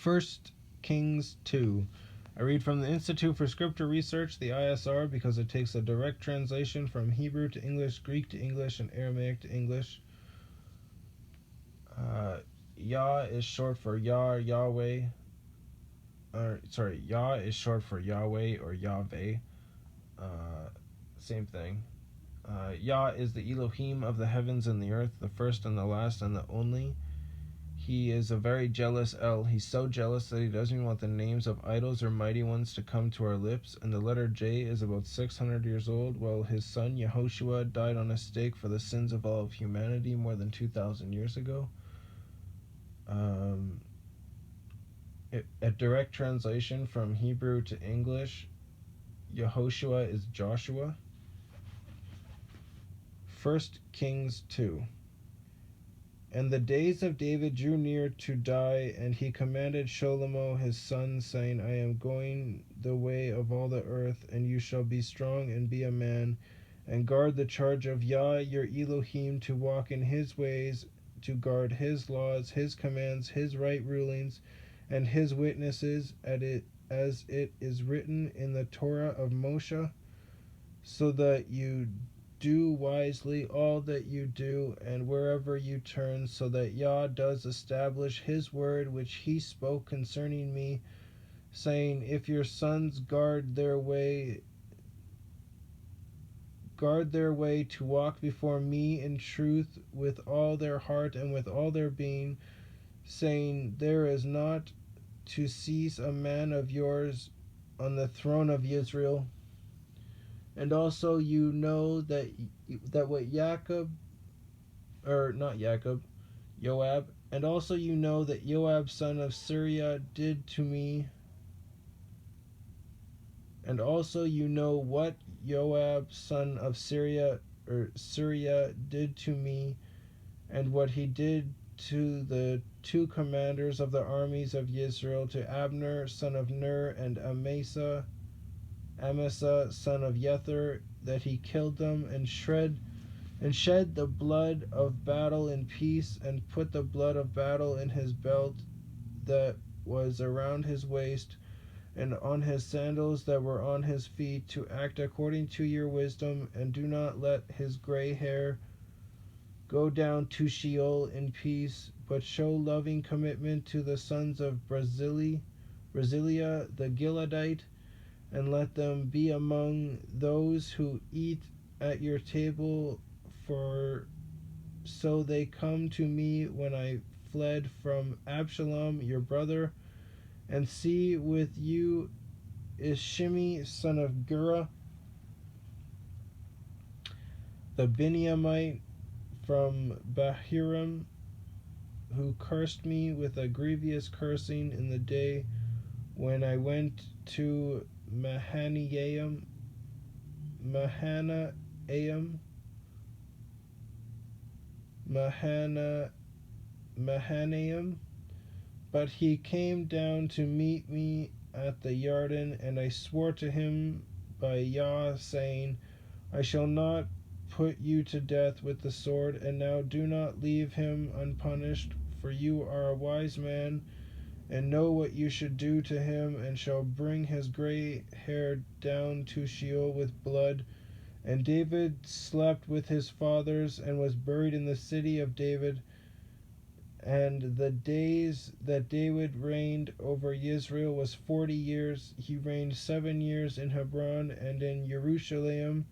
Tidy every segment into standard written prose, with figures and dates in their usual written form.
1 Kings 2. I read from the Institute for Scripture Research, the ISR, because it takes a direct translation from Hebrew to English, Greek to English, and Aramaic to English. Yah is short for YahWeh. Yah is short for Yahweh or Yahweh. Same thing. Yah is the Elohim of the heavens and the earth, the first and the last and the only. He is a very jealous El. He's so jealous that he doesn't even want the names of idols or mighty ones to come to our lips. And the letter J is about 600 years old, while his son Yehoshua died on a stake for the sins of all of humanity more than 2,000 years ago. A direct translation from Hebrew to English, Yehoshua is Joshua. 1 Kings 2. And the days of David drew near to die, and he commanded Shlomo his son, saying, I am going the way of all the earth, and you shall be strong and be a man, and guard the charge of Yah your Elohim, to walk in his ways, to guard his laws, his commands, his right rulings, and his witnesses, as it is written in the Torah of Moshe, so that you do wisely all that you do, and wherever you turn, so that Yah does establish his word which he spoke concerning me, saying, if your sons guard their way to walk before me in truth with all their heart and with all their being, saying, there is not to cease a man of yours on the throne of Israel. And also you know that what Joab, and also you know that Joab son of Syria did to me, and also you know what Joab son of Syria did to me, and what he did to the two commanders of the armies of Israel, to Abner son of Ner and Amasa son of Jether, that he killed them and shed the blood of battle in peace, and put the blood of battle in his belt that was around his waist, and on his sandals that were on his feet, to act according to your wisdom, and do not let his gray hair go down to Sheol in peace, but show loving commitment to the sons of Barzillai the Gileadite, and let them be among those who eat at your table, for so they come to me when I fled from Absalom your brother. And see, with you is Shimei son of Gera, the Benjamite from Bahiram, who cursed me with a grievous cursing in the day when I went to Mahanaim, but he came down to meet me at the Yarden, and I swore to him by Yah, saying, I shall not put you to death with the sword, and now do not leave him unpunished, for you are a wise man, and know what you should do to him, and shall bring his gray hair down to Sheol with blood. And David slept with his fathers, and was buried in the city of David. And the days that David reigned over Israel was 40 years. He reigned 7 years in Hebron, and in Jerusalem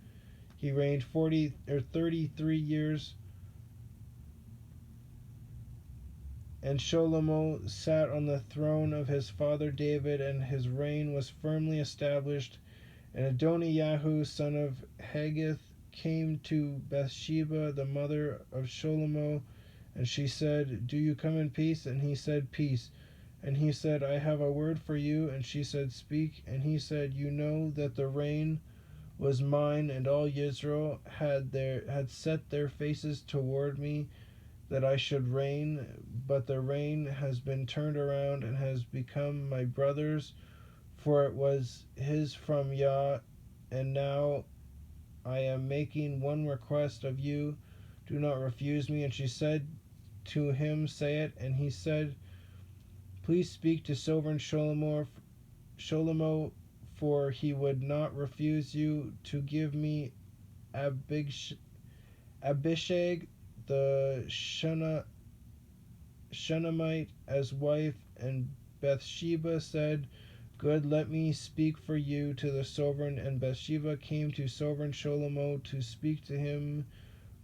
he reigned 33 years. And Shlomo sat on the throne of his father David, and his reign was firmly established. And Adoniyahu son of Haggith came to Bathsheba, the mother of Shlomo, and she said, do you come in peace? And he said, peace. And he said, I have a word for you. And she said, speak. And he said, you know that the reign was mine, and all Israel had set their faces toward me, that I should reign, but the reign has been turned around and has become my brother's, for it was his from Yah. And now I am making one request of you, do not refuse me. And she said to him, say it. And he said, Please speak to sovereign Shlomo, for he would not refuse you to give me Abishag the Shunammite as wife. And Bathsheba said, Good, let me speak for you to the sovereign. And Bathsheba came to sovereign Shlomo to speak to him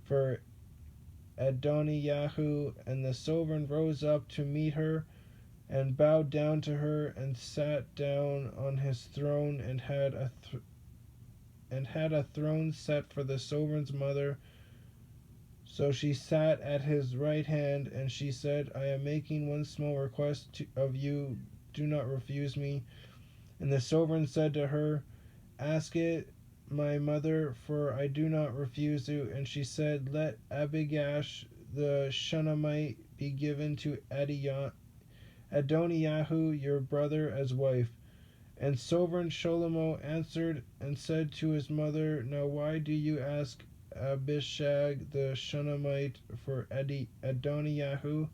for Adoniyahu. And the sovereign rose up to meet her and bowed down to her and sat down on his throne, and had a throne set for the sovereign's mother. So she sat at his right hand, and she said, I am making one small request of you. Do not refuse me. And the sovereign said to her, Ask it, my mother, for I do not refuse you. And she said, Let Abigash the Shunammite be given to Adoniyahu, your brother, as wife. And sovereign Shlomo answered and said to his mother, Now why do you ask Abishag the Shunammite for Adoniyahu?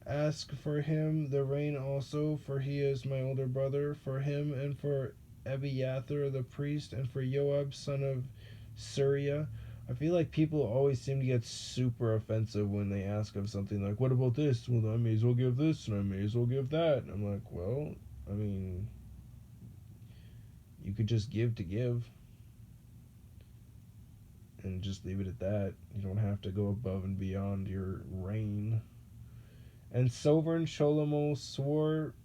Ask for him the reign also, for he is my older brother, for him and for Abiathar the priest, and for Joab son of Surya. I feel like people always seem to get super offensive when they ask of something like, what about this? Well, I may as well give this, and I may as well give that. And I'm like, well, I mean, you could just give to give and just leave it at that. You don't have to go above and beyond your reign. And sovereign Shlomo swore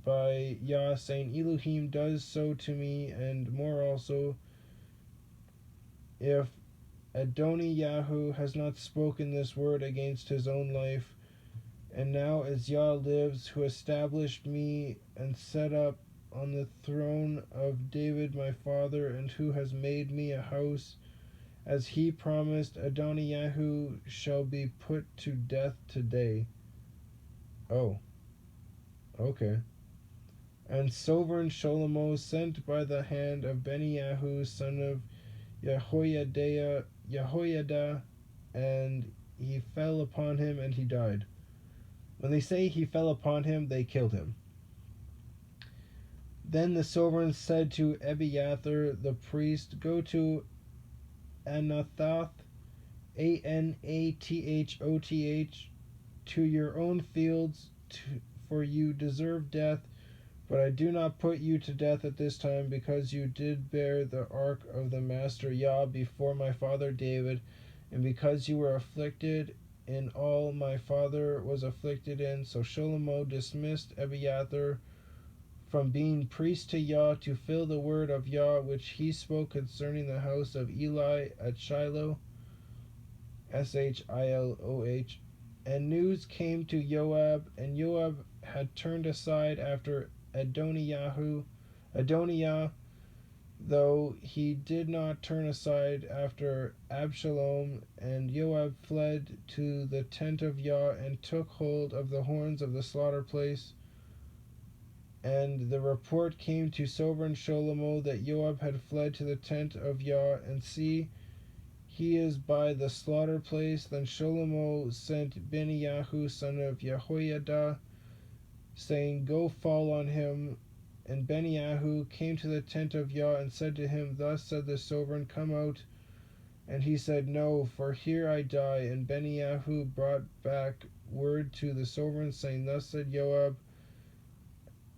by Yah, saying, Elohim does so to me, and more also, if Adoniyahu has not spoken this word against his own life. And now as Yah lives, who established me and set up on the throne of David my father, and who has made me a house, as he promised, Adoniyahu shall be put to death today. Oh, okay. And sovereign Shlomo sent by the hand of Beniyahu, son of Jehoiada, and he fell upon him and he died. When they say he fell upon him, they killed him. Then the sovereign said to Abiathar the priest, Go to Anathoth, Anathoth, to your own fields, for you deserve death. But I do not put you to death at this time, because you did bear the ark of the Master Yah before my father David, and because you were afflicted in all my father was afflicted in. So Shlomo dismissed Abiathar from being priest to Yah, to fill the word of Yah which he spoke concerning the house of Eli at Shiloh, Shiloh. And news came to Joab, and Joab had turned aside after Adoniah, though he did not turn aside after Absalom. And Joab fled to the tent of Yah, and took hold of the horns of the slaughter place. And the report came to sovereign Shlomo that Joab had fled to the tent of Yah, and see, he is by the slaughter place. Then Shlomo sent Beniyahu, son of Jehoiada, saying, Go fall on him. And Beniyahu came to the tent of Yah, and said to him, Thus said the sovereign, Come out. And he said, No, for here I die. And Beniyahu brought back word to the sovereign, saying, Thus said Joab,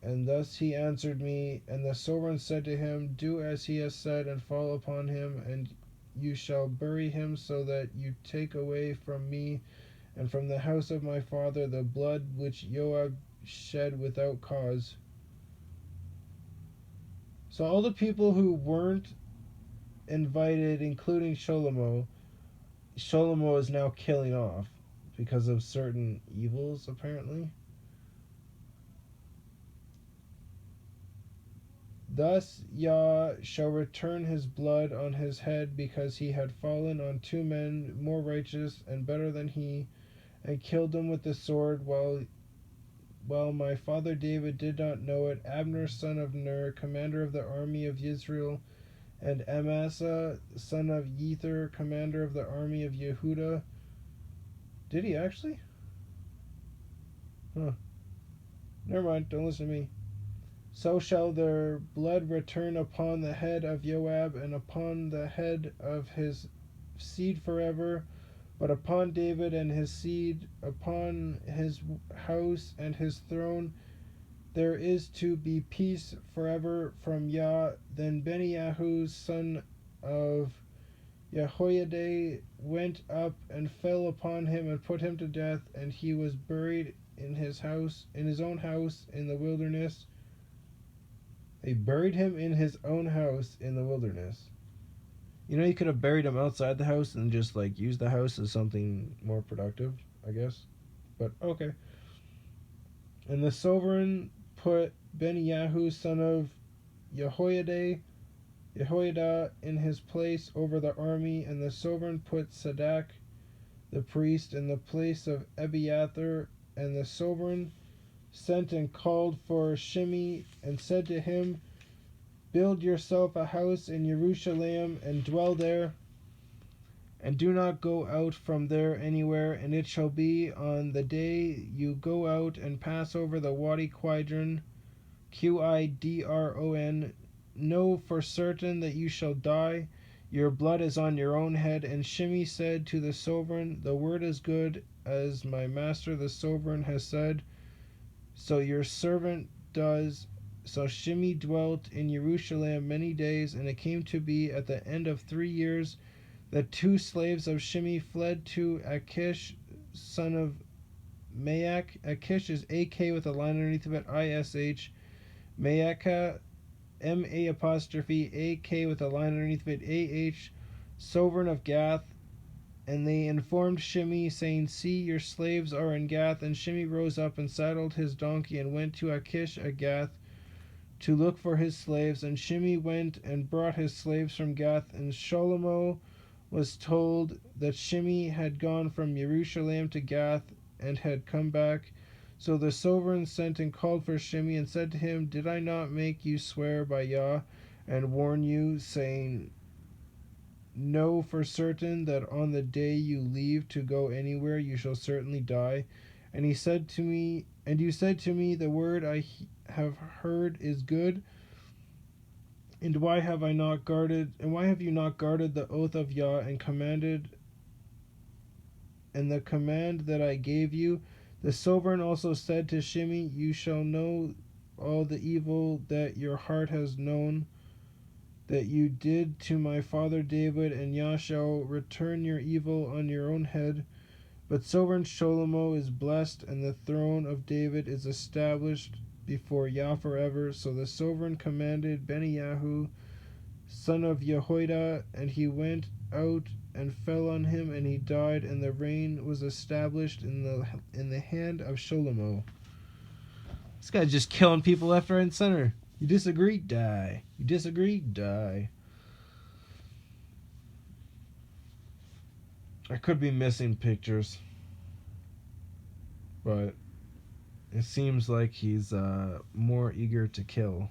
and thus he answered me. And the sovereign said to him, Do as he has said, and fall upon him, and you shall bury him, so that you take away from me and from the house of my father the blood which Joab shed without cause. So all the people who weren't invited, including Shlomo is now killing off because of certain evils, apparently. Thus Yah shall return his blood on his head, because he had fallen on two men more righteous and better than he, and killed them with the sword, while my father David did not know it. Abner son of Ner, commander of the army of Israel, and Amasa son of Yether, commander of the army of Yehuda. Did he actually? Huh. Never mind, don't listen to me. So shall their blood return upon the head of Joab and upon the head of his seed forever, but upon David and his seed, upon his house and his throne, there is to be peace forever from Yah. Then Benyahu, son of Jehoiada, went up and fell upon him and put him to death, and he was buried in his house, in his own house in the wilderness. They buried him in his own house in the wilderness. You know, you could have buried him outside the house and just like used the house as something more productive, I guess. But okay. And the sovereign put Benyahu, son of Jehoiada, in his place over the army, and the sovereign put Sadak, the priest, in the place of Abiathar, and the sovereign sent and called for Shimei and said to him, build yourself a house in Jerusalem and dwell there, and do not go out from there anywhere. And it shall be on the day you go out and pass over the Wadi Quidron, Qidron, know for certain that you shall die. Your blood is on your own head. And Shimei said to the sovereign, the word is good, as my master the sovereign has said. So your servant does. So Shimei dwelt in Jerusalem many days, and it came to be at the end of 3 years that 2 slaves of Shimei fled to Achish, son of Maach. Achish is AK with a line underneath of it, ISH. Maacah, MA apostrophe AK with a line underneath of it, AH, sovereign of Gath. And they informed Shimei, saying, see, your slaves are in Gath. And Shimei rose up and saddled his donkey and went to Achish at Gath to look for his slaves. And Shimei went and brought his slaves from Gath. And Shlomo was told that Shimei had gone from Jerusalem to Gath and had come back. So the sovereign sent and called for Shimei and said to him, did I not make you swear by Yah and warn you, saying, know for certain that on the day you leave to go anywhere you shall certainly die? And he said to me, and you said to me, the word I have heard is good. And why have you not guarded the oath of Yah and the command that I gave you? The sovereign also said to Shimei, you shall know all the evil that your heart has known, that you did to my father David, and Yah shall return your evil on your own head. But sovereign Shlomo is blessed, and the throne of David is established before Yah forever. So the sovereign commanded Benyahu, son of Jehoiada, and he went out and fell on him, and he died, and the reign was established in the hand of Shlomo. This guy's just killing people left, right, and center. You disagree? Die. You disagree? Die. I could be missing pictures, but it seems like he's more eager to kill.